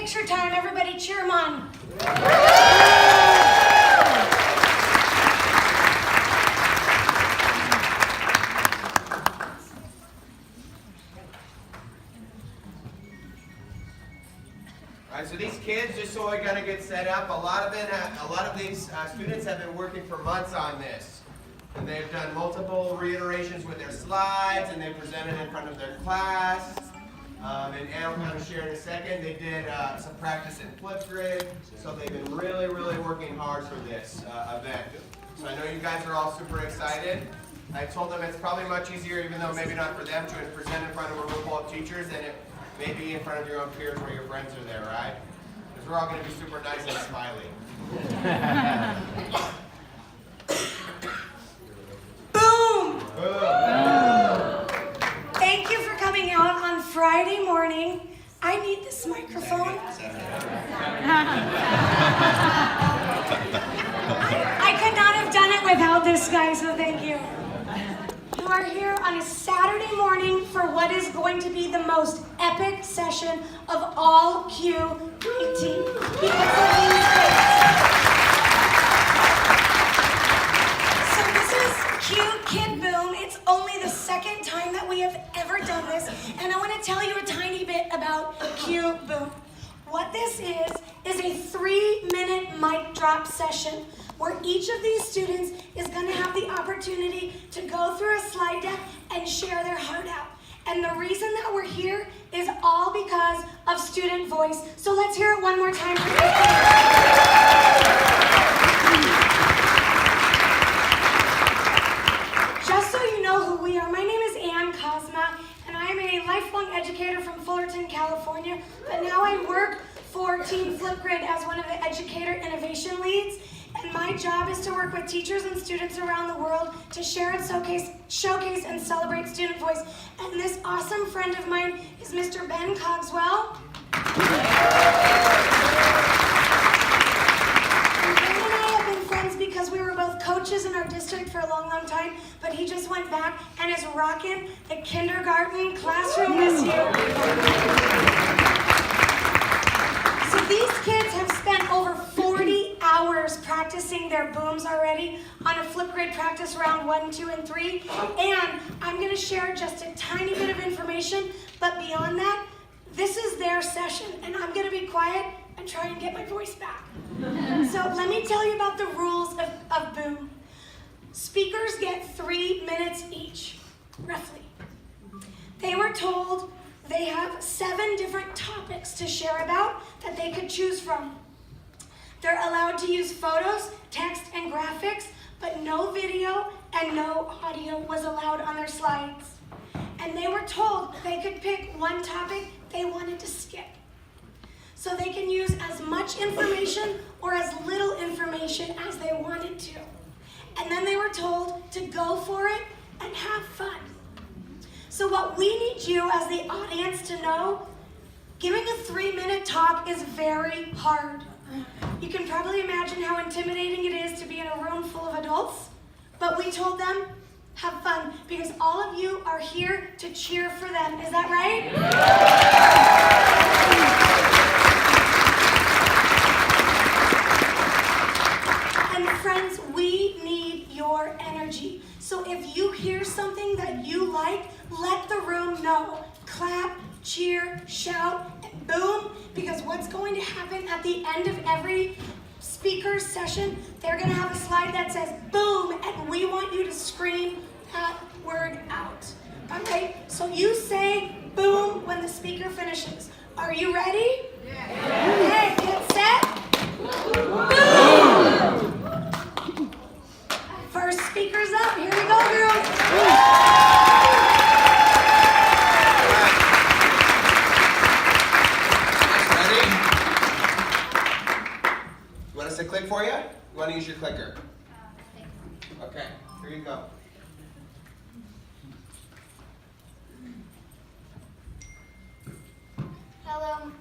picture time. Everybody cheer them on. All right, so these kids, just so I gotta get set up, a lot of these students have been working for months on this. And they've done multiple reiterations with their slides, and they presented in front of their class. And Anne will kind of share in a second. They did some practice in Flipgrid, so they've been really, really working hard for this event. So I know you guys are all super excited. I told them it's probably much easier, even though maybe not for them, to present in front of a room full of teachers than it may be in front of your own peers where your friends are there, right? Because we're all going to be super nice and smiley. Boom! Thank you for coming out on Friday morning. I need this microphone. I could not have done it without this guy, so thank you. You are here on a Saturday morning for what is going to be the most epic session of all Q19 because of these kids. So this is Q Kid Boom. It's only the second time that we have ever done this, and I want to tell you a tiny bit about Q Boom. What this is a 3-minute mic drop session where each of these students is going to have the opportunity to go through a slide deck and share their heart out. And the reason that we're here is all because of student voice. So let's hear it one more time for you. Just so you know who we are, my name is Ann Cosma, and I'm a lifelong educator from Fullerton, California, but now I work for Team Flipgrid as one of the educator innovation leads. And my job is to work with teachers and students around the world to share and showcase and celebrate student voice. And this awesome friend of mine is Mr. Ben Cogswell. And Ben and I have been friends because we were both coaches in our district for a long, long time, but he just went back and is rocking the kindergarten classroom this year. So these kids have spent over 40 hours practicing their booms already on a Flipgrid practice round 1, 2, and 3. And I'm going to share just a tiny bit of information, but beyond that, this is their session, and I'm going to be quiet and try and get my voice back. So let me tell you about the rules of Boom. Speakers get 3 minutes each, roughly. They were told they have 7 different topics to share about that they could choose from. They're allowed to use photos, text, and graphics, but no video and no audio was allowed on their slides. And they were told they could pick one topic they wanted to skip. So they can use as much information or as little information as they wanted to. And then they were told to go for it and have fun. So what we need you as the audience to know, giving a 3-minute talk is very hard. You can probably imagine how intimidating it is to be in a room full of adults, but we told them, have fun, because all of you are here to cheer for them. Is that right? And friends, we need your energy. So if you hear something that you like, let the room know. Clap, cheer, shout, and boom, because what's going to happen at the end of every speaker's session, they're going to have a slide that says boom, and we want you to scream that word out. All right? So you say boom when the speaker finishes. Are you ready? Yeah. Okay, get set. Boom! First speaker's up. Here we go, girls. To click for you? You want to use your clicker? Okay, here you go.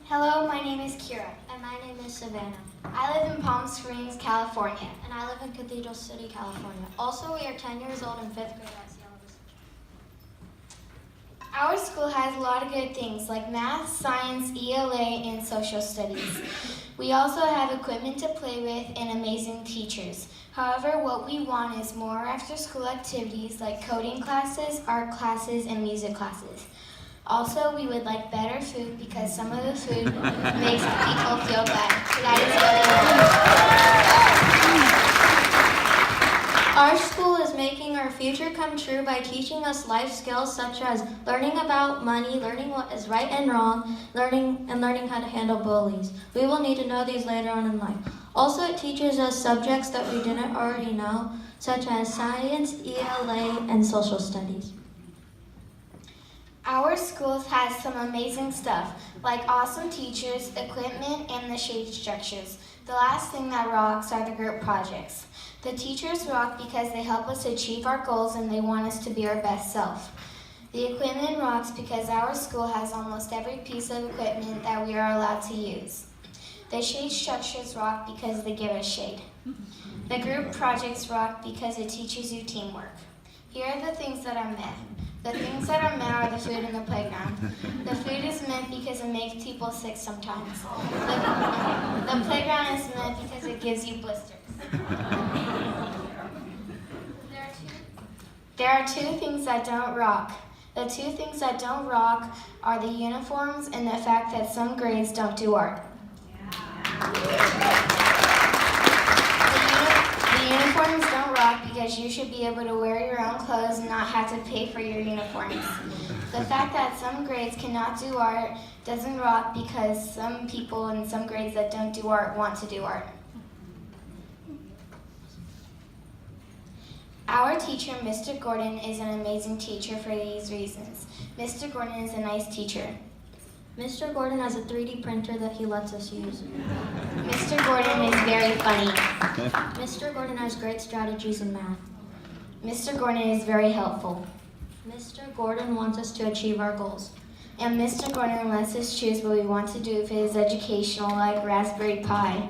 Hello, my name is Kira. And my name is Savannah. I live in Palm Springs, California. And I live in Cathedral City, California. Also, we are 10 years old in 5th grade at Cielo Vista. Our school has a lot of good things like math, science, ELA, and social studies. We also have equipment to play with and amazing teachers. However, what we want is more after-school activities like coding classes, art classes, and music classes. Also, we would like better food because some of the food makes people feel bad. That is what we want. Our school is making our future come true by teaching us life skills such as learning about money, learning what is right and wrong, learning how to handle bullies. We will need to know these later on in life. Also, it teaches us subjects that we didn't already know, such as science, ELA, and social studies. Our school has some amazing stuff, like awesome teachers, equipment, and the shade structures. The last thing that rocks are the group projects. The teachers rock because they help us achieve our goals and they want us to be our best self. The equipment rocks because our school has almost every piece of equipment that we are allowed to use. The shade structures rock because they give us shade. The group projects rock because it teaches you teamwork. Here are the things that are meh. The things that are meh are the food in the playground. The food is meh because it makes people sick sometimes. The playground is meh because it gives you blisters. There are two things that don't rock. The two things that don't rock are the uniforms and the fact that some grades don't do art. The uniforms don't rock because you should be able to wear your own clothes and not have to pay for your uniforms. The fact that some grades cannot do art doesn't rock because some people in some grades that don't do art want to do art. Our teacher, Mr. Gordon, is an amazing teacher for these reasons. Mr. Gordon is a nice teacher. Mr. Gordon has a 3D printer that he lets us use. Mr. Gordon is very funny. Mr. Gordon has great strategies in math. Mr. Gordon is very helpful. Mr. Gordon wants us to achieve our goals. And Mr. Gordon lets us choose what we want to do if it is educational, like Raspberry Pi.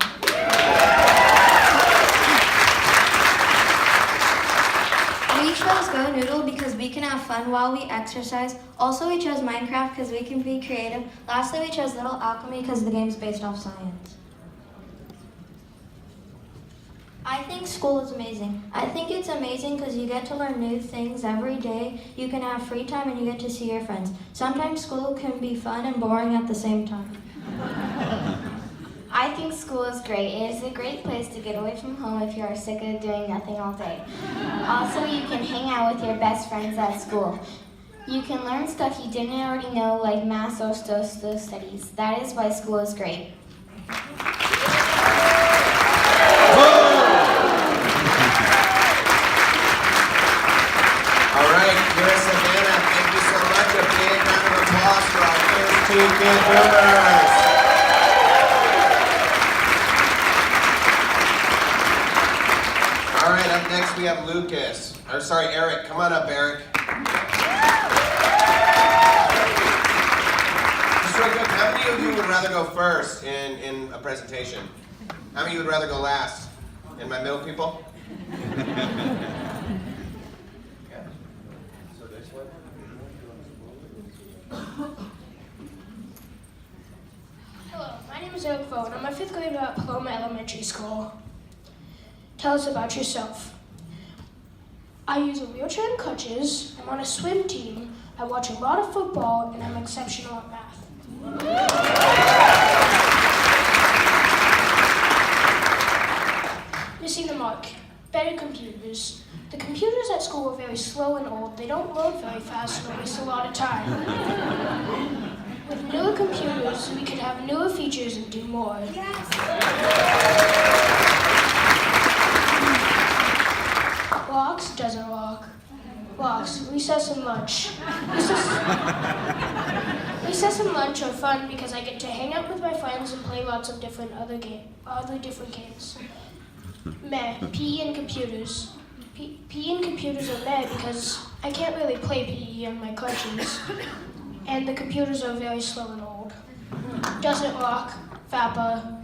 We chose Go Noodle because we can have fun while we exercise. Also, we chose Minecraft because we can be creative. Lastly, we chose Little Alchemy because the game's based off science. I think school is amazing. I think it's amazing because you get to learn new things every day. You can have free time and you get to see your friends. Sometimes school can be fun and boring at the same time. I think school is great. It is a great place to get away from home if you are sick of doing nothing all day. Also, you can hang out with your best friends at school. You can learn stuff you didn't already know, like math or social studies. That is why school is great. All right, Kira Savannah, thank you so much. A big round of applause for our first two good boomers. All right, up next we have Lucas. Or sorry, Eric. Come on up, Eric. Just real quick, how many of you would rather go first in a presentation? How many of you would rather go last? In my middle people? Hello, my name is Eric Vogt, and I'm a fifth grader at Paloma Elementary School. Tell us about yourself. I use a wheelchair and crutches. I'm on a swim team. I watch a lot of football, and I'm exceptional at math. Missing the mark. Better computers. The computers at school are very slow and old. They don't load very fast and waste a lot of time. With newer computers, we could have newer features and do more. Locks doesn't lock. Locks, recess and lunch. Recess and lunch are fun because I get to hang out with my friends and play lots of different other different games. Meh, PE and computers. PE and computers are meh because I can't really play PE on my crutches. And the computers are very slow and old. Doesn't rock. FAPA.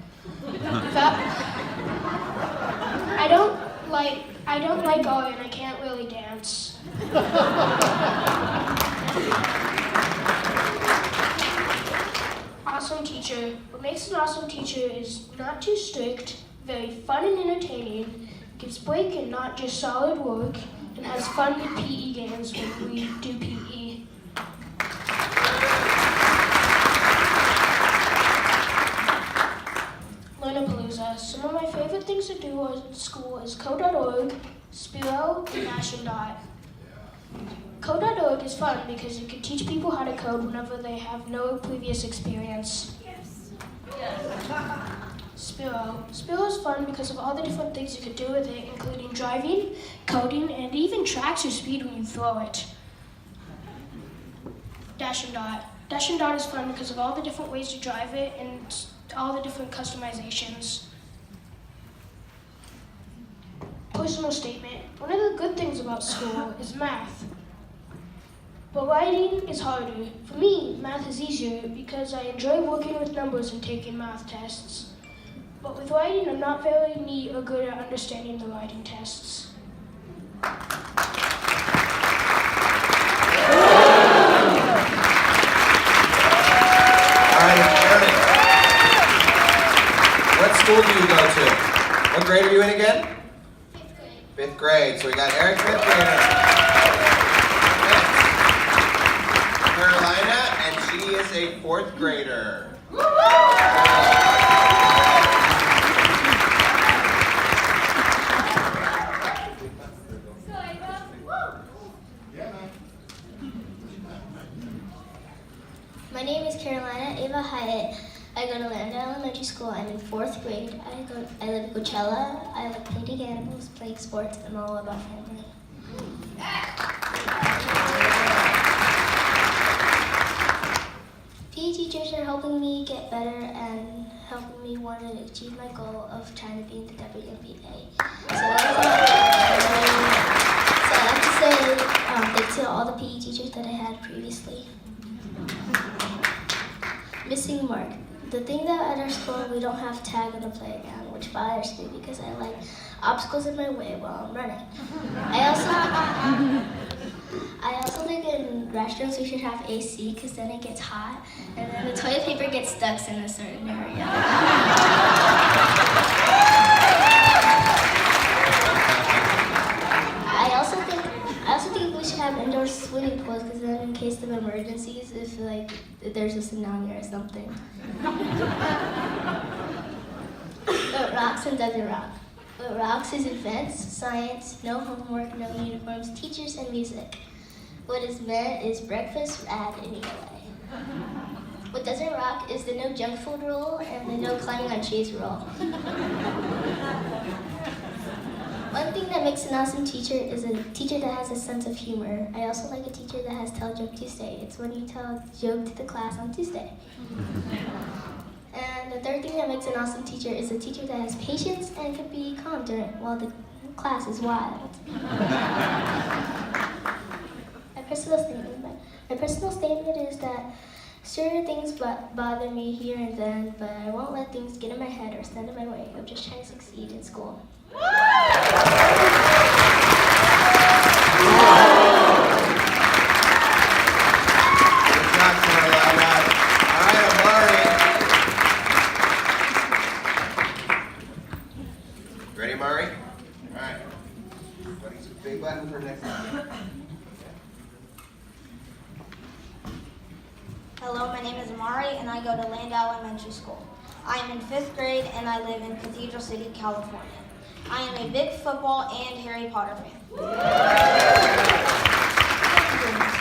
I don't like art and I can't really dance. awesome teacher? What makes an awesome teacher is not too strict, very fun and entertaining, gives break and not just solid work, and has fun with PE games when we do PE. Learnapalooza. Some of my favorite things to do at school is Code.org, Spiro, and Dash and Dot. Code.org is fun because you can teach people how to code whenever they have no previous experience. Spiro. Spiro is fun because of all the different things you can do with it, including driving, coding, and it even tracks your speed when you throw it. Dash and Dot. Dash and Dot is fun because of all the different ways to drive it and all the different customizations. Personal statement. One of the good things about school is math. But writing is harder. For me, math is easier because I enjoy working with numbers and taking math tests. But with writing, I'm not very neat or good at understanding the writing tests. What school do you go to? What grade are you in again? 5th grade. 5th grade. So we got Eric, 5th grader. Next, Carolina, and she is a 4th grader. My name is Carolina Ava Hyatt. I go to Landau Elementary School. I'm in 4th grade. I live in Coachella. I like painting animals, playing sports, and all about family. PE teachers are helping me get better and helping me want to achieve my goal of trying to be in the WNBA. So I'd like to say thanks to all the PE teachers that I had previously. Missing mark. The thing that at our school we don't have tag on the playground, which bothers me because I like obstacles in my way while I'm running. I also think in restrooms we should have AC because then it gets hot and then the toilet paper gets stuck in a certain area. I also think we should have indoor swimming pools because then in case of emergencies, if there's a tsunami or something. What rocks and doesn't rock. What rocks is events, science, no homework, no uniforms, teachers, and music. What is meant is breakfast, rad, and ELA. What doesn't rock is the no junk food rule and the no climbing on trees rule. One thing that makes an awesome teacher is a teacher that has a sense of humor. I also like a teacher that has Tell Joke Tuesday. It's when you tell a joke to the class on Tuesday. And the third thing that makes an awesome teacher is a teacher that has patience and can be calm while the class is wild. My personal statement is that certain things bother me here and then, but I won't let things get in my head or stand in my way of just trying to succeed in school. Good job, Carolina. All right, Amari. Ready, Amari? All right. What is the big button for next time? Hello, my name is Amari, and I go to Landau Elementary School. I am in 5th grade, and I live in Cathedral City, California. I am a big football and Harry Potter fan.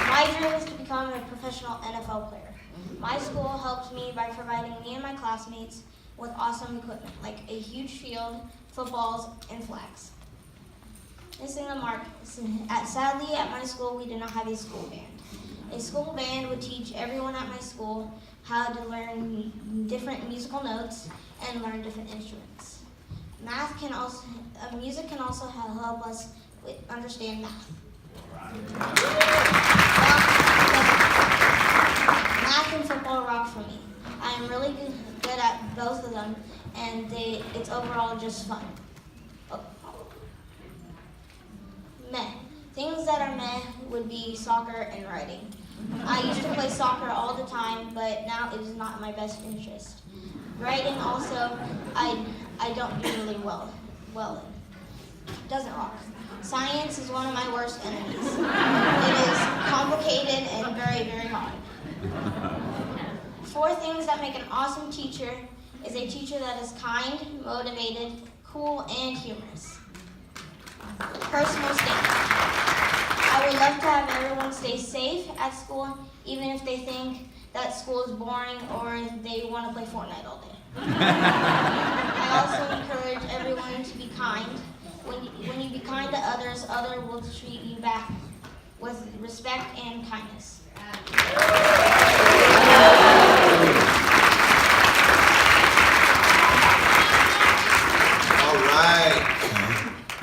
My dream is to become a professional NFL player. My school helps me by providing me and my classmates with awesome equipment, like a huge field, footballs, and flags. Missing a mark. Sadly, at my school, we do not have a school band. A school band would teach everyone at my school how to learn different musical notes and learn different instruments. Music can also help us understand math. Math and football rock for me. I am really good at both of them, and it's overall just fun. Meh. Things that are meh would be soccer and writing. I used to play soccer all the time, but now it is not in my best interest. Writing also, I don't do really well in. Doesn't rock. Science is one of my worst enemies. It is complicated and very, very hard. 4 things that make an awesome teacher is a teacher that is kind, motivated, cool, and humorous. Personal statement. I would love to have everyone stay safe at school, even if they think that school is boring or they want to play Fortnite all day. I also encourage everyone to be kind. When you be kind to others, others will treat you back with respect and kindness. All right.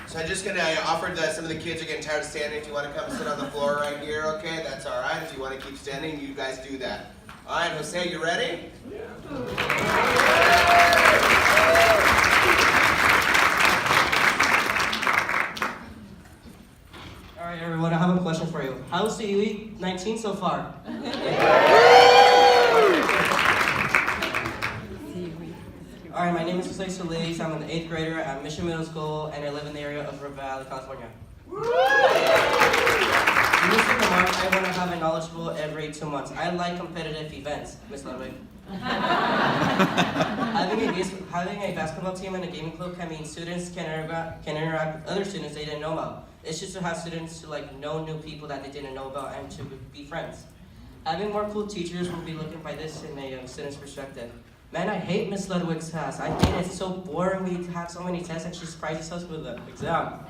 So I'm just gonna offer that some of the kids are getting tired of standing. If you want to come sit on the floor right here, okay, that's all right. If you want to keep standing, you guys do that. All right, Jose, you ready? All right, everyone, I have a question for you. How's the Elite 19 so far? All right, my name is Jose Solis. I'm an 8th grader at Mission Middle School, and I live in the area of River Valley, California. In this remark, I want to have a knowledgeable every 2 months. I like competitive events, Miss Ludwig. Having a basketball team and a gaming club can mean students can interact with other students they didn't know about. It's just to have students to know new people that they didn't know about and to be friends. Having more cool teachers will be looking by this in a student's perspective. Man, I hate Miss Ludwig's class. I think it's so boring. We have so many tests and she surprises us with an exam.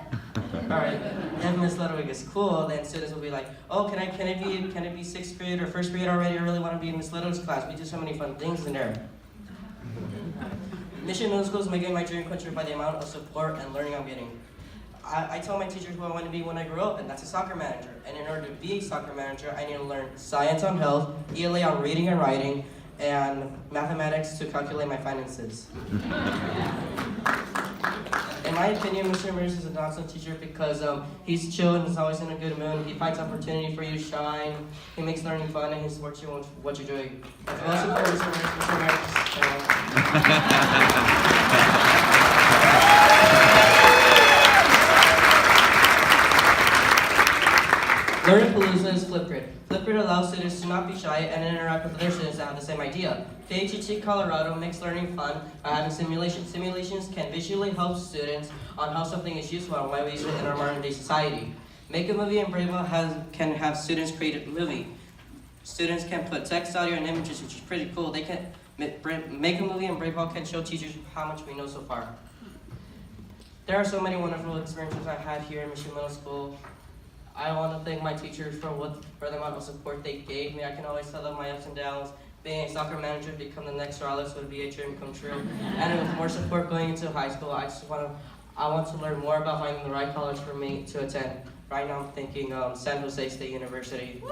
Alright, if Miss Ludwig is cool, then students will be like, oh, can it be 6th grade or 1st grade already? I really want to be in Miss Ludwig's class. We do so many fun things in there. Mission Middle School is making my dream come true by the amount of support and learning I'm getting. I tell my teachers who I want to be when I grow up, and that's a soccer manager. And in order to be a soccer manager, I need to learn science on health, ELA on reading and writing, and mathematics to calculate my finances. In my opinion, Mr. Ramirez is an awesome teacher because he's chill and is always in a good mood. He finds opportunity for you to shine. He makes learning fun and he supports you on what you're doing. Let's support Mr. Ramirez. Learning Palooza is Flipgrid. Flipgrid allows students to not be shy and interact with other students that have the same idea. KHT Colorado makes learning fun by having simulations. Simulations can visually help students on how something is useful and why we use it in our modern day society. Make a Movie and Bravo can have students create a movie. Students can put text, audio, and images, which is pretty cool. They can Make a Movie and Brave can show teachers how much we know so far. There are so many wonderful experiences I've had here in Mission Middle School. I want to thank my teachers for the amount of support they gave me. I can always tell them my ups and downs. Being a soccer manager, become the next Raleigh would be a dream come true. And with more support going into high school, I want to learn more about finding the right college for me to attend. Right now, I'm thinking San Jose State University.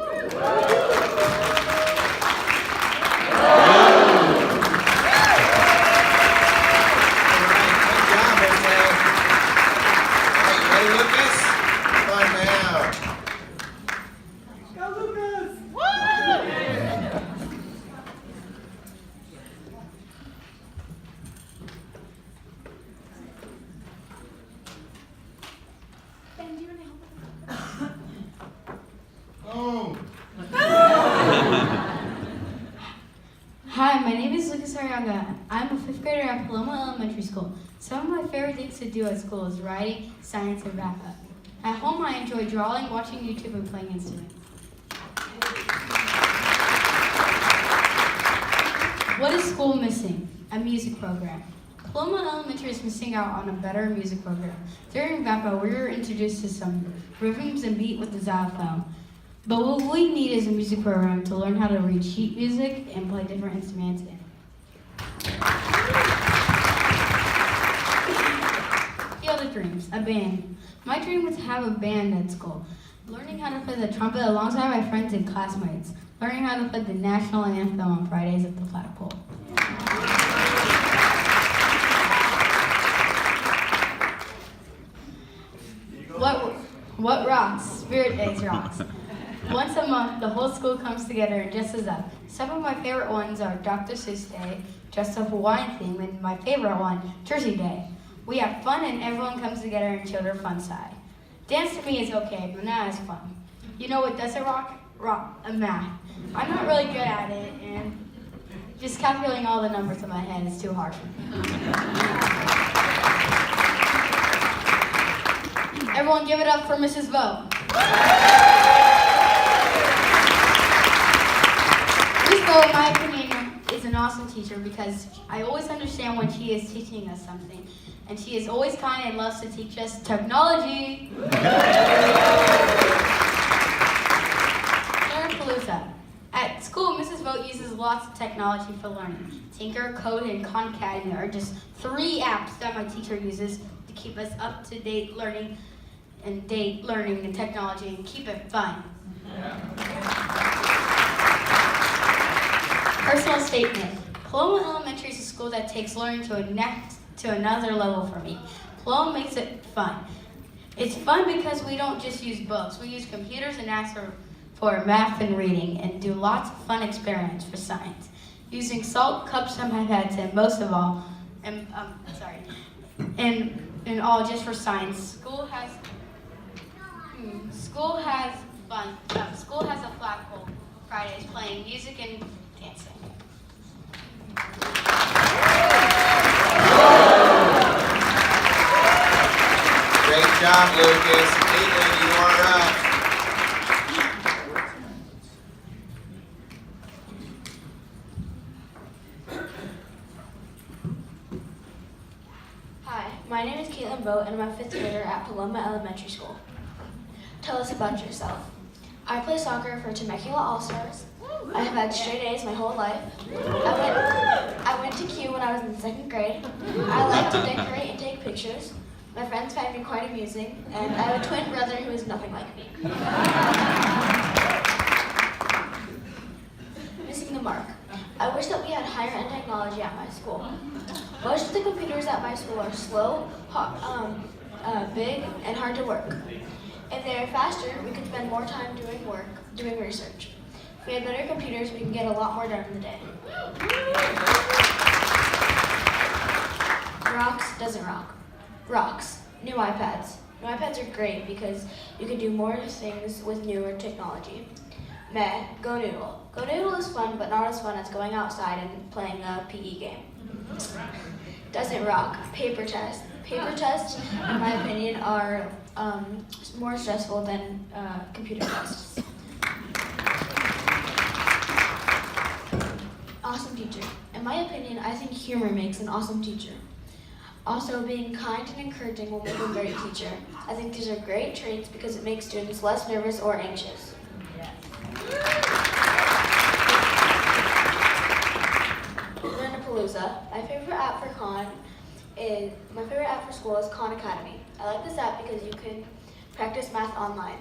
Hi, my name is Lucas Arianga. I'm a 5th grader at Paloma Elementary School. Some of my favorite things to do at school is writing, science, and wrap-up. At home, I enjoy drawing, watching YouTube, and playing instruments. What is school missing? A music program. Paloma Elementary is missing out on a better music program. During VAPA, we were introduced to some rhythms and beat with the xylophone. But what we need is a music program to learn how to read sheet music and play different instruments in. Field of Dreams, a band. My dream was to have a band at school. Learning how to play the trumpet alongside my friends and classmates. Learning how to play the national anthem on Fridays at the flagpole. What rocks? Spirit Days rocks. Once a month, the whole school comes together and dresses up. Some of my favorite ones are Dr. Seuss Day, dressed up Hawaiian theme, and my favorite one, Jersey Day. We have fun and everyone comes together and show their fun side. Dance to me is okay, but not as fun. You know what doesn't rock? Math. I'm not really good at it, and just calculating all the numbers in my head is too hard for me. Everyone give it up for Mrs. Vo. Miss Vo, in my opinion, is an awesome teacher because I always understand when she is teaching us something. And she is always kind and loves to teach us technology. Palooza. At school, Mrs. Vogt uses lots of technology for learning. Tinker, Code, and Khan Academy are just 3 apps that my teacher uses to keep us up to date learning and technology and keep it fun. Personal statement. Paloma Elementary is a school that takes learning to another level for me. Paloma makes it fun. It's fun because we don't just use books. We use computers and apps for math and reading and do lots of fun experiments for science. Using salt, cups, and pipettes, and most of all, and all just for science. School has fun. School has a flagpole Fridays playing music and dancing. Great job, Lucas. Caitlin, you are up. Hi, my name is Caitlin Vogt, and I'm a 5th grader at Paloma Elementary School. Tell us about yourself. I play soccer for Temecula All-Stars. I have had straight A's my whole life. I went to Q when I was in 2nd grade. I like to decorate and take pictures. My friends find me quite amusing, and I have a twin brother who is nothing like me. Missing the mark. I wish that we had higher-end technology at my school. Most of the computers at my school are slow, big, and hard to work. If they are faster, we could spend more time doing research. If we had better computers, we can get a lot more done in the day. Rocks doesn't rock. Rocks. New iPads. New iPads are great because you can do more things with newer technology. Meh. Go Noodle. Go Noodle is fun, but not as fun as going outside and playing a PE game. Doesn't rock. Paper test. Paper tests, in my opinion, are more stressful than computer tests. Awesome teacher. In my opinion, I think humor makes an awesome teacher. Also, being kind and encouraging will make a great teacher. I think these are great traits because it makes students less nervous or anxious. Learn-a-Palooza. My favorite app for school is Khan Academy. I like this app because you can practice math online.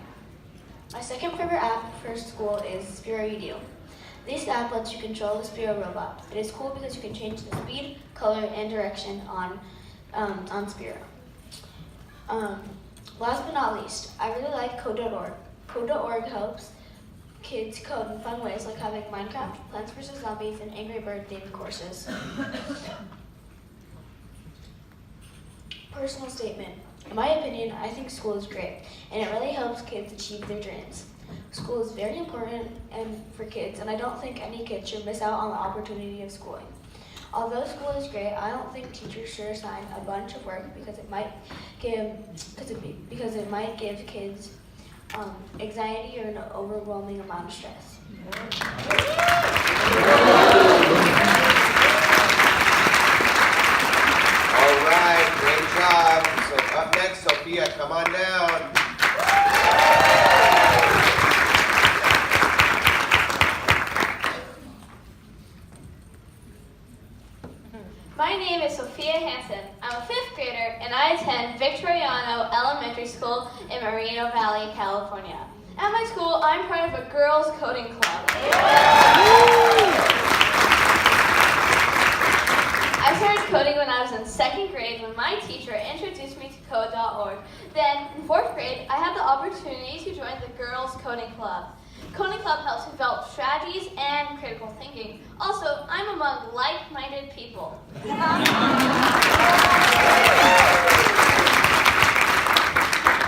My second favorite app for school is Spiro Edu. This app lets you control the Spiro robot. It is cool because you can change the speed, color, and direction on Spiro. Last but not least, I really like Code.org. Code.org helps kids code in fun ways like having Minecraft, Plants vs. Zombies, and Angry Bird themed courses. Personal statement. In my opinion, I think school is great, and it really helps kids achieve their dreams. School is very important for kids, and I don't think any kid should miss out on the opportunity of schooling. Although school is great, I don't think teachers should assign a bunch of work because it might give kids anxiety or an overwhelming amount of stress. All right, great job. So up next, Sophia, come on down. My name is Sophia Hansen. I'm a 5th grader and I attend Victoriano Elementary School in Moreno Valley, California. At my school, I'm part of a girls' coding club. I started coding when I was in 2nd grade when my teacher introduced me to Code.org. Then, in 4th grade, I had the opportunity to join the girls' coding club. Coding Club helps develop strategies and critical thinking. Also, I'm among like-minded people.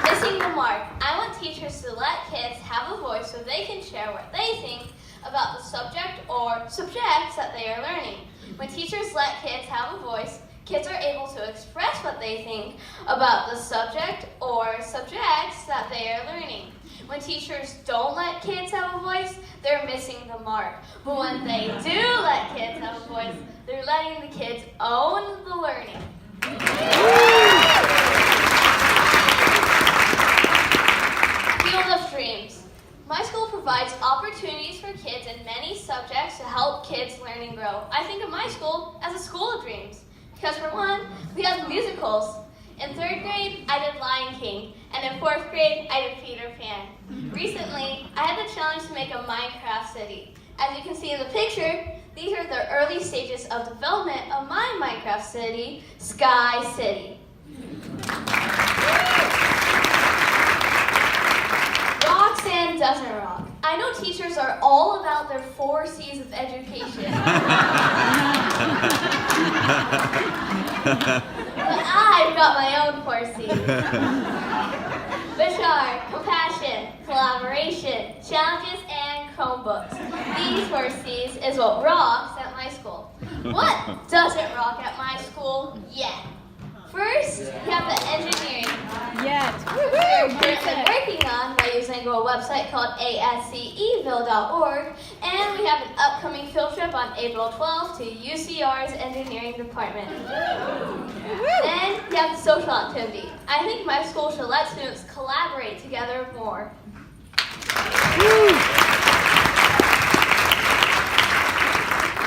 Missing the mark. I want teachers to let kids have a voice so they can share what they think about the subject or subjects that they are learning. When teachers let kids have a voice, kids are able to express what they think about the subject or subjects that they are learning. When teachers don't let kids have a voice, they're missing the mark. But when they do let kids have a voice, they're letting the kids own the learning. Field of Dreams. My school provides opportunities for kids in many subjects to help kids learn and grow. I think of my school as a school of dreams. Because for one, we have musicals. In 3rd grade, I did Lion King. And in 4th grade, I did Peter Pan. Recently, I had the challenge to make a Minecraft city. As you can see in the picture, these are the early stages of development of my Minecraft city, Sky City. Rock, sand, doesn't rock. I know teachers are all about their 4 C's of education. But I've got my own 4 C's. Which are compassion, collaboration, challenges, and Chromebooks. These 4 C's is what rocks at my school. What doesn't rock at my school yet? First, we have the engineering. Yes. We're currently working on by using a website called asceville.org, and we have an upcoming field trip on April 12th to UCR's engineering department. Then we have the social activity. I think my school should let students collaborate together more.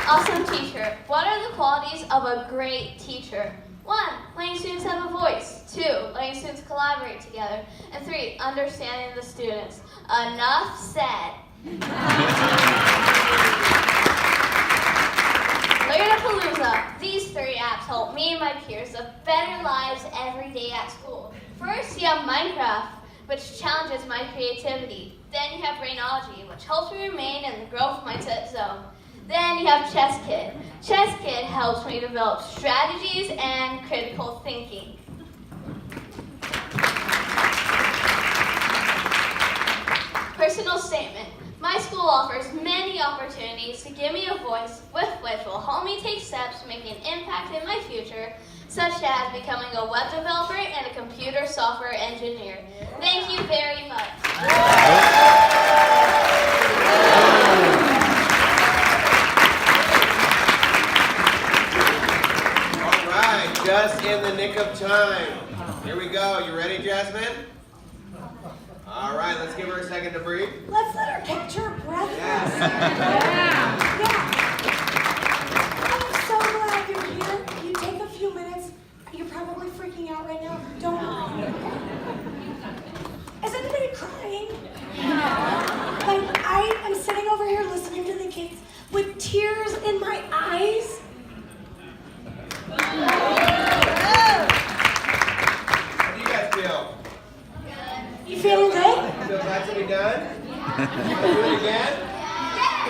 Awesome teacher. What are the qualities of a great teacher? 1, letting students have a voice. 2, letting students collaborate together. And 3, understanding the students. Enough said. Learnapalooza. These 3 apps help me and my peers live better lives every day at school. First, you have Minecraft, which challenges my creativity. Then you have Brainology, which helps me remain in the growth mindset zone. Then you have Chess Kid. Chess Kid helps me develop strategies and critical thinking. Personal statement. My school offers many opportunities to give me a voice with which will help me take steps to make an impact in my future, such as becoming a web developer and a computer software engineer. Thank you very much. Just in the nick of time. Here we go. You ready, Jasmine? All right, let's give her a second to breathe. Let's let her catch her breath. Yes. I'm so glad you're here. You take a few minutes. You're probably freaking out right now. Don't worry. Is anybody crying? Like, I am sitting over here listening to the kids with tears in my eyes. How do you guys feel? You feeling good? Feel glad to be done? Want to do it again?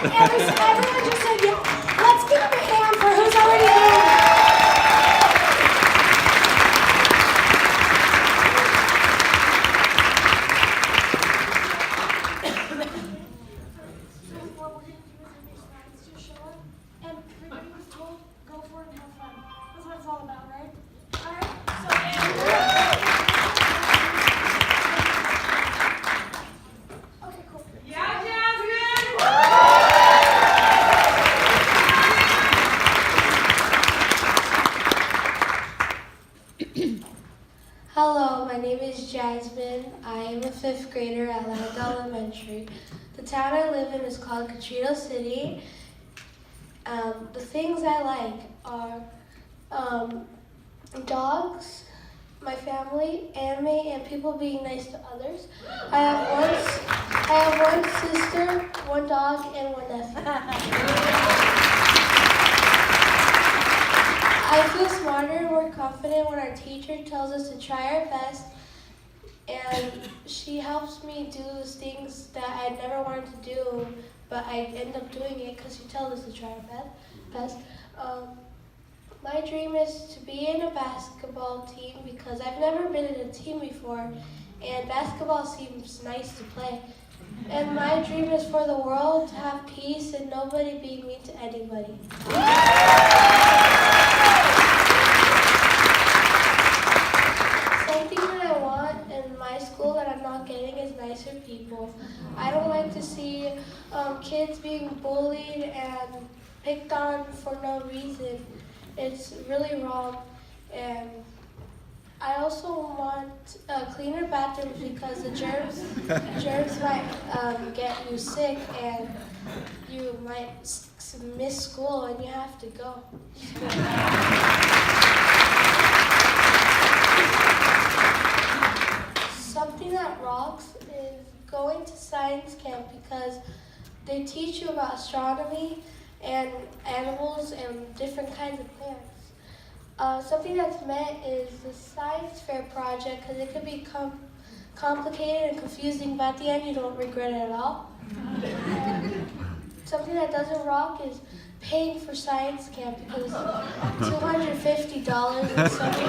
Everyone just said yeah. Let's give them a hand for who's already here. So what we're going to do is make slides to show up, and everybody was told, go for it and have fun. That's what it's all about, right? All right? Okay, cool. Yeah, Jasmine! Hello, my name is Jasmine. I am a 5th grader at Land Elementary. The town I live in is called Catrito City. The things I like are dogs, my family, anime, and people being nice to others. I have one sister, one dog, and one nephew. I feel smarter and more confident when our teacher tells us to try our best and she helps me do those things that I never wanted to do, but I end up doing it because she tells us to try our best. My dream is to be in a basketball team because I've never been in a team before, and basketball seems nice to play. And my dream is for the world to have peace and nobody being mean to anybody. Something that I want in my school that I'm not getting is nicer people. I don't like to see kids being bullied and picked on for no reason. It's really wrong. And I also want cleaner bathrooms because the germs might get you sick and you might miss school and you have to go. Something that rocks is going to science camp because they teach you about astronomy and animals and different kinds of plants. Something that's meant is the science fair project because it can become complicated and confusing, but at the end you don't regret it at all. Something that doesn't rock is paying for science camp because it's $250 and something.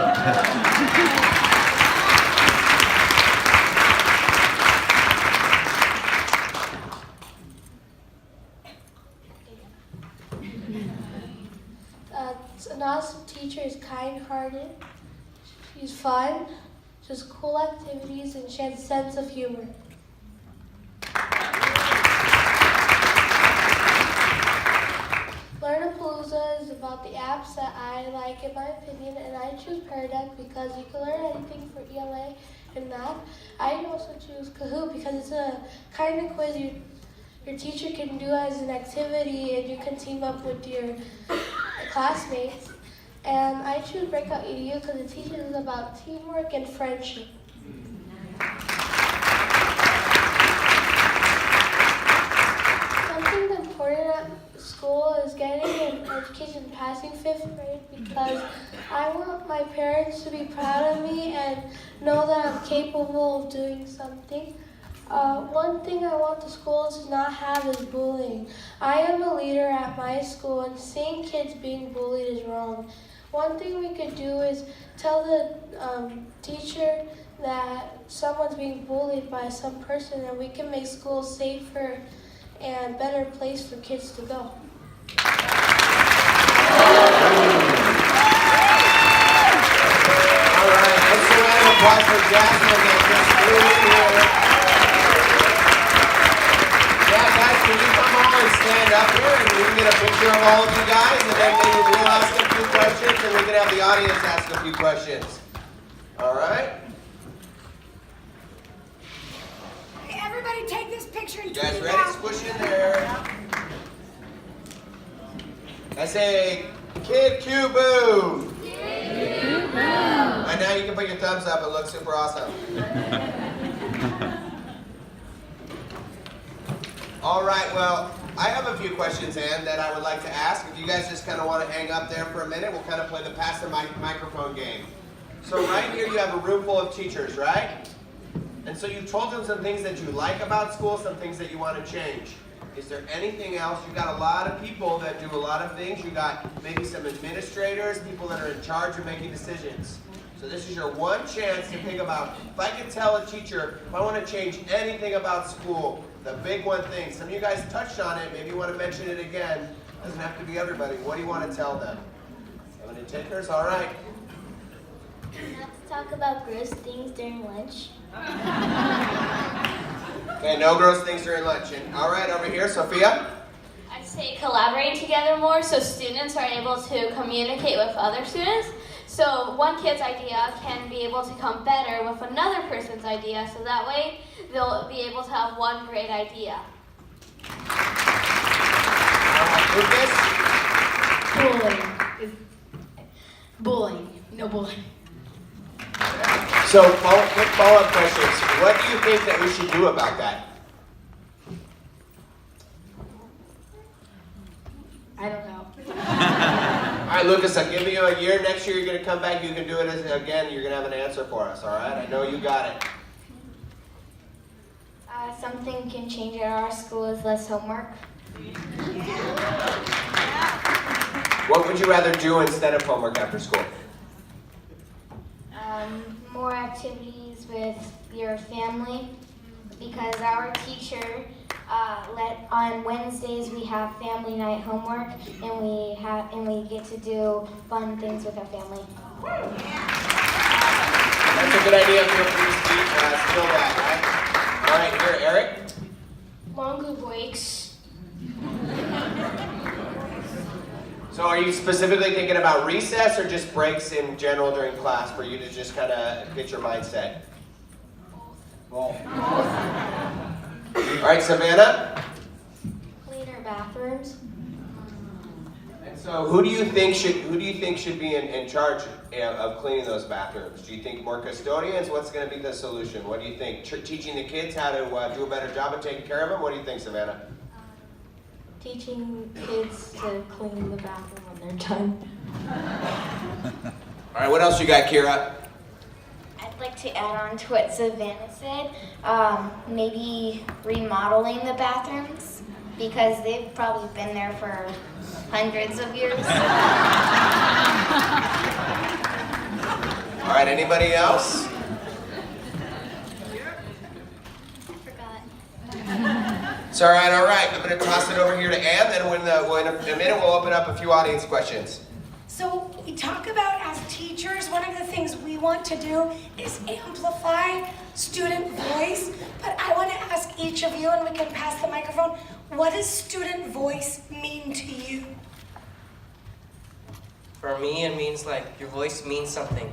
An awesome teacher is kind-hearted, she's fun, she has cool activities, and she has a sense of humor. Learnapalooza is about the apps that I like, in my opinion, and I choose Pear Deck because you can learn anything for ELA and math. I also choose Kahoot because it's a kind of quiz your teacher can do as an activity and you can team up with your classmates. And I choose Breakout EDU because it teaches us about teamwork and friendship. Something important at school is getting an education passing 5th grade because I want my parents to be proud of me and know that I'm capable of doing something. One thing I want the school to not have is bullying. I am a leader at my school and seeing kids being bullied is wrong. One thing we could do is tell the teacher that someone's being bullied by some person and we can make school safer and better place for kids to go. All right, let's do a round of applause for Jasmine and Chris Blue here. Yeah, guys, can you come on and stand up here and we can get a picture of all of you guys and then maybe we'll ask a few questions and we can have the audience ask a few questions. All right? Hey, everybody take this picture and You guys tweet it ready? out. Squish in there. I say, Kid Q Boo. And now you can put your thumbs up. It looks super awesome. All right, well, I have a few questions, Ann, that I would like to ask. If you guys just kind of want to hang up there for a minute, we'll kind of play the pass the microphone game. So right here you have a room full of teachers, right? And so you told them some things that you like about school, some things that you want to change. Is there anything else? You got a lot of people that do a lot of things. You got maybe some administrators, people that are in charge of making decisions. So this is your one chance to think about, if I could tell a teacher, if I want to change anything about school, the big one thing. Some of you guys touched on it, maybe you want to mention it again. Doesn't have to be everybody. What do you want to tell them? Have any takers? All right. Not to talk about gross things during lunch. Okay, no gross things during lunch. And, all right, over here, Sophia. I'd say collaborate together more so students are able to communicate with other students. So one kid's idea can be able to come better with another person's idea, so that way they'll be able to have one great idea. Lucas? Bullying. No bullying. So, quick follow-up questions. What do you think that we should do about that? I don't know. All right, Lucas, I'll give you a year. Next year, you're going to come back. You can do it again. You're going to have an answer for us, all right? I know you got it. Something can change at our school is less homework. What would you rather do instead of homework after school? More activities with your family, because our teacher on Wednesdays we have family night homework, and we get to do fun things with our family. That's a good idea. Feel free to steal that, right? All right, here, Eric. Longer breaks. So are you specifically thinking about recess or just breaks in general during class for you to just kind of get your mindset? Both. All right, Savannah? Cleaner bathrooms. And so who do you think should be in charge of cleaning those bathrooms? Do you think more custodians? What's going to be the solution? What do you think? Teaching the kids how to do a better job of taking care of them? What do you think, Savannah? Teaching kids to clean the bathroom when they're done. All right, what else you got, Kira? I'd like to add on to what Savannah said, maybe remodeling the bathrooms, because they've probably been there for hundreds of years. All right, anybody else? It's all right, all right. I'm going to toss it over here to Ann, then in a minute we'll open up a few audience questions. So we talk about as teachers, one of the things we want to do is amplify student voice. But I want to ask each of you, and we can pass the microphone, what does student voice mean to you? For me, it means like your voice means something.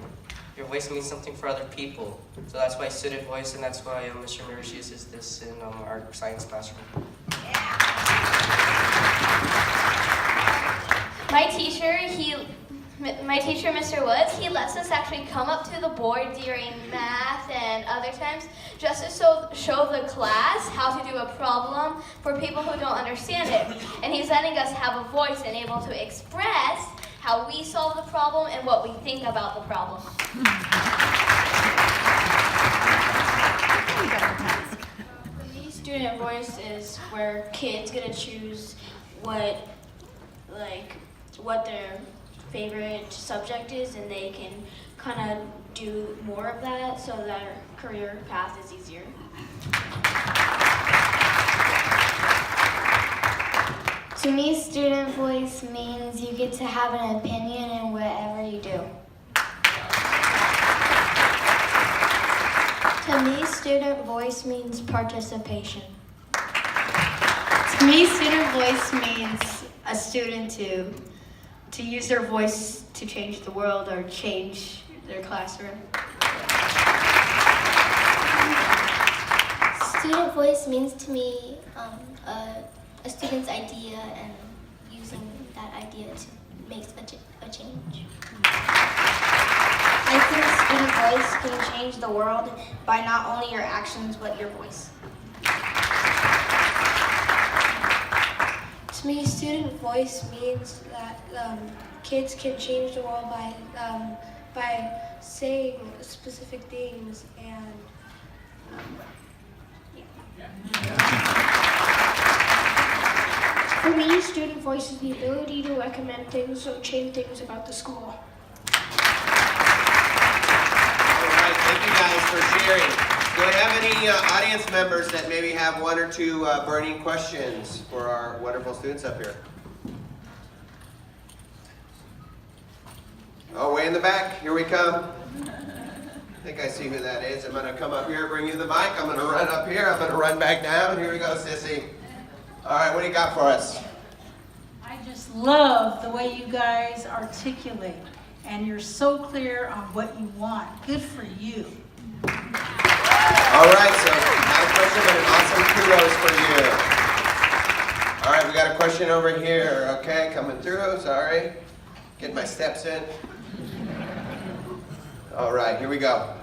Your voice means something for other people. So that's why student voice, and that's why Mr. Mirish uses this in our science classroom. My teacher, Mr. Woods, he lets us actually come up to the board during math and other times just to show the class how to do a problem for people who don't understand it. And he's letting us have a voice and able to express how we solve the problem and what we think about the problem. For me, student voice is where kids get to choose what their favorite subject is, and they can kind of do more of that so their career path is easier. To me, student voice means you get to have an opinion in whatever you do. To me, student voice means participation. To me, student voice means a student to use their voice to change the world or change their classroom. Student voice means to me a student's idea and using that idea to make a change. I think student voice can change the world by not only your actions, but your voice. To me, student voice means that kids can change the world by saying specific things and For me, student voice is the ability to recommend things or change things about the school. All right, thank you guys for sharing. Do I have any audience members that maybe have one or two burning questions for our wonderful students up here? Oh, way in the back, here we come. I think I see who that is. I'm gonna come up here, bring you the mic. I'm gonna run up here, I'm gonna run back down. Here we go, Sissy. All right, what do you got for us? I just love the way you guys articulate, and you're so clear on what you want. Good for you. All right, so not a question, but an awesome kudos for you. All right, we got a question over here. Okay, coming through, sorry. Get my steps in. All right, here we go.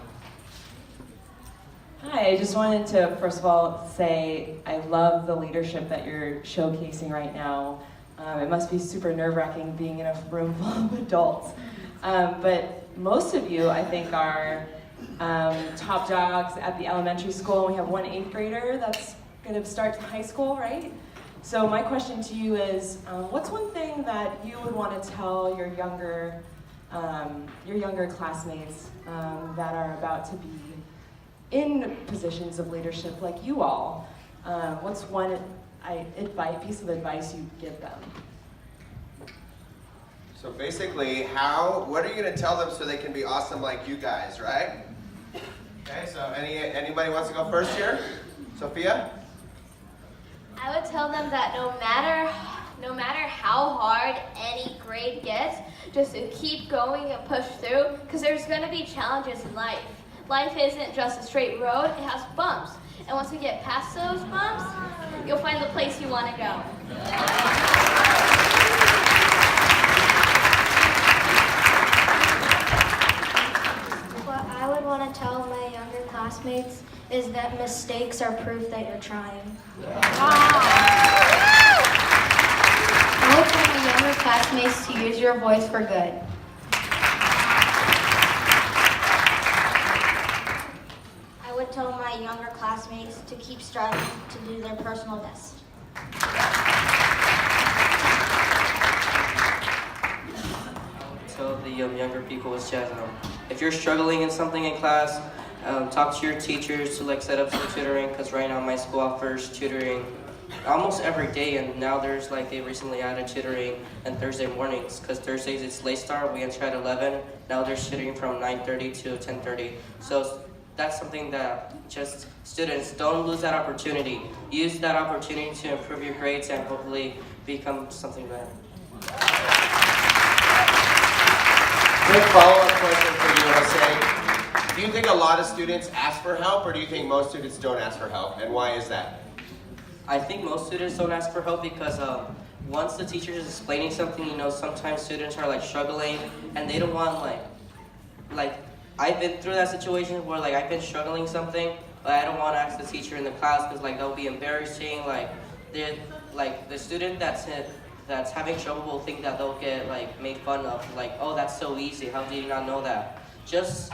Hi, I just wanted to, first of all, say I love the leadership that you're showcasing right now. It must be super nerve-wracking being in a room full of adults. But most of you, I think, are top dogs at the elementary school. We have one 8th grader that's going to start high school, right? So my question to you is, what's one thing that you would want to tell your younger classmates that are about to be in positions of leadership like you all? What's one piece of advice you'd give them? So basically, what are you going to tell them so they can be awesome like you guys, right? Okay, so anybody wants to go first here? Sophia? I would tell them that no matter how hard any grade gets, just to keep going and push through, because there's going to be challenges in life. Life isn't just a straight road, it has bumps. And once you get past those bumps, you'll find the place you want to go. What I would want to tell my younger classmates is that mistakes are proof that you're trying. I would tell my younger classmates to use your voice for good. I would tell my younger classmates to keep striving to do their personal best. Tell the younger people is just, if you're struggling in something in class, talk to your teachers to like set up some tutoring, because right now my school offers tutoring almost every day, and now there's like they recently added tutoring on Thursday mornings, because Thursdays it's late start, we enter at 11, now they're tutoring from 9:30 to 10:30. So that's something that just students don't lose that opportunity. Use that opportunity to improve your grades and hopefully become something better. Quick follow-up question for you, Jose. Do you think a lot of students ask for help, or do you think most students don't ask for help, and why is that? I think most students don't ask for help because once the teacher is explaining something, sometimes students are like struggling and they don't want like I've been through that situation where like I've been struggling something, but I don't want to ask the teacher in the class because like that'll be embarrassing. Like the student that's having trouble will think that they'll get like made fun of. Like, oh, that's so easy. How did you not know that? Just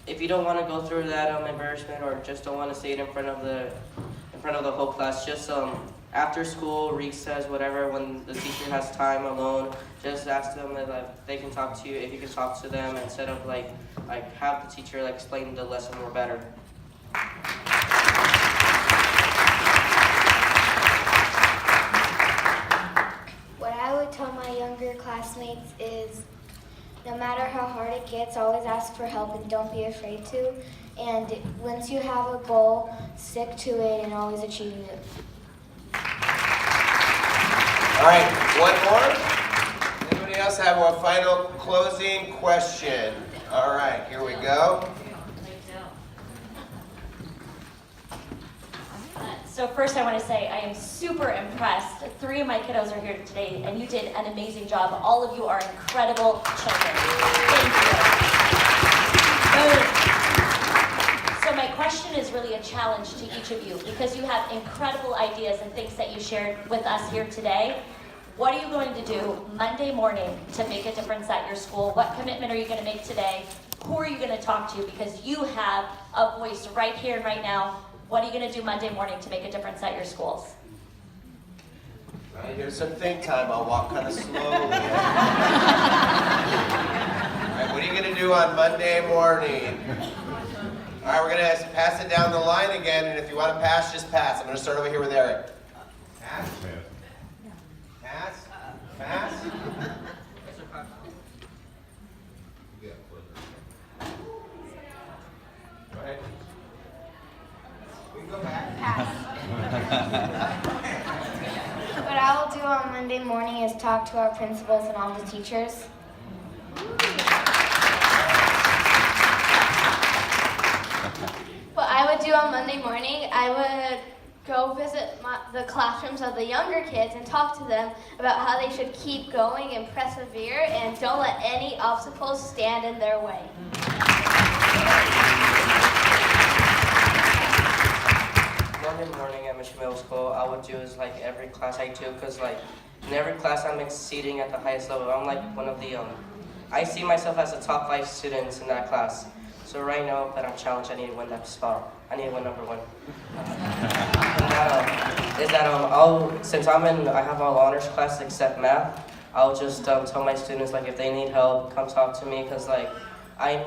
if you don't want to go through that embarrassment, or just don't want to say it in front of the whole class, just after school, recess, whatever, when the teacher has time alone, just ask them if they can talk to you, if you can talk to them, instead of like have the teacher explain the lesson more better. What I would tell my younger classmates is, no matter how hard it gets, always ask for help and don't be afraid to. And once you have a goal, stick to it and always achieve it. All right, one more. Anybody else have a final closing question? All right, here we go. So first I want to say I am super impressed. 3 of my kiddos are here today, and you did an amazing job. All of you are incredible children. Thank you. So my question is really a challenge to each of you, because you have incredible ideas and things that you shared with us here today. What are you going to do Monday morning to make a difference at your school? What commitment are you going to make today? Who are you going to talk to? Because you have a voice right here and right now. What are you going to do Monday morning to make a difference at your schools? All right, here's some think time. I'll walk kind of slowly. All right, what are you going to do on Monday morning? All right, we're going to pass it down the line again, and if you want to pass, just pass. I'm going to start over here with Eric. Pass. Pass. Pass. Go ahead. We can go back. What I will do on Monday morning is talk to our principals and all the teachers. What I would do on Monday morning, I would go visit the classrooms of the younger kids and talk to them about how they should keep going and persevere and don't let any obstacles stand in their way. Monday morning at Mission Middle School, I would do is like every class I do, because like in every class I'm exceeding at the highest level. I'm like one of the, I see myself as the top 5 students in that class. So right now that I'm challenged, I need to win that spot. I need to win number 1. Since I have all honors classes except math, I'll just tell my students like if they need help, come talk to me, because like I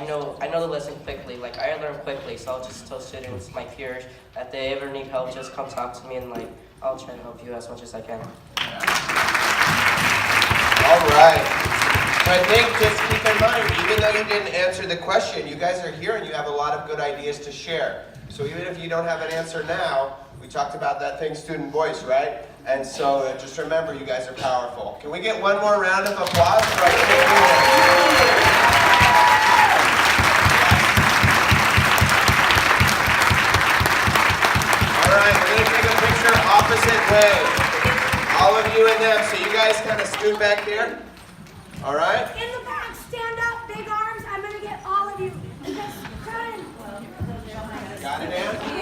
know the lesson quickly. Like I learn quickly, so I'll just tell students, my peers, that they ever need help, just come talk to me, and like I'll try to help you as much as I can. All right. So I think just keep in mind, even though you didn't answer the question, you guys are here and you have a lot of good ideas to share. So even if you don't have an answer now, we talked about that thing, student voice, right? And so just remember, you guys are powerful. Can we get one more round of applause for our students? All right, we're going to take a picture opposite way. All of you and them. So you guys kind of scoot back here. All right? In the back, stand up, big arms. I'm going to get all of you. Got it, Ann?